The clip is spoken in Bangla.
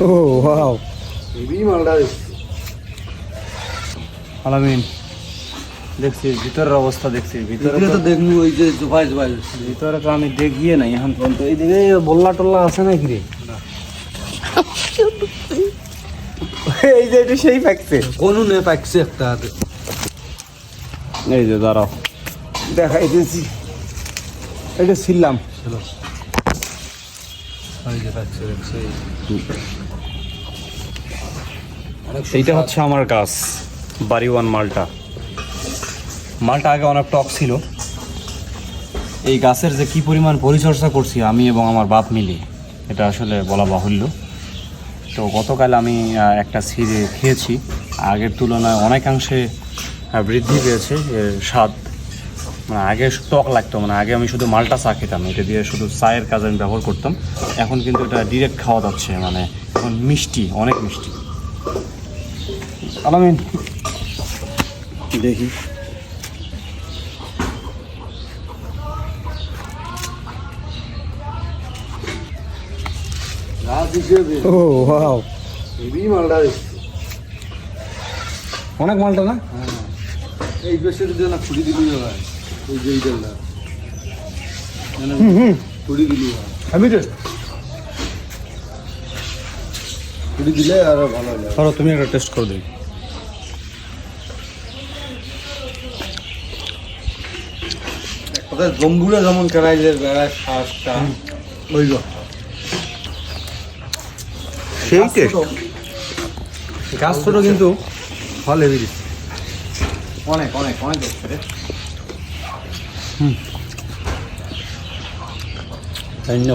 ও ওয়াও আলামিন দেখছি ভিতরের অবস্থা দেখছি ভিতরে তো দেখবো ওই যে ভিতরে তো আমি দেখিয়ে নাই এখন পর্যন্ত এইদিকে বল্লা টল্লা আছে নাকি রে এই যে এটা সেই পাকছে কোনো নে পাকছে একটা হাতে এই যে দাঁড়াও দেখাই দিয়েছি এটা ছিলাম ওই যে পাকছে দেখছে এইটা হচ্ছে আমার গাছ বাড়িওয়ান মালটা মালটা আগে অনেক টক ছিল এই গাছের যে কি পরিমাণ পরিচর্যা করছি আমি এবং আমার বাপ মিলে এটা আসলে বলা বাহুল্য তো গতকাল আমি একটা ছিঁড়ে খেয়েছি আগের তুলনায় অনেকাংশে বৃদ্ধি পেয়েছে এর স্বাদ মানে আগে টক লাগতো মানে আগে আমি শুধু মালটা চা খেতাম এটা দিয়ে শুধু চায়ের কাজে আমি ব্যবহার করতাম এখন কিন্তু এটা ডিরেক্ট খাওয়া যাচ্ছে মানে এখন মিষ্টি অনেক মিষ্টি আলামিন দেখি ও ওয়াও অনেক মালটা না এই বেশের জন্য খুঁড়ি দিলি হয় ওই যে এইটা খুঁড়ি দিলি হয় আমি তো খুঁড়ি দিলে আরো ভালো লাগে ধরো তুমি একটা টেস্ট করে দিই ওদের জম্বুরা যেমন কেরাইলের বেড়ায় শ্বাসটা ওই সেই টেস্ট গাছ ছোট কিন্তু ফল হেভি দিচ্ছে অনেক অনেক অনেক দেখছে রে ধন্য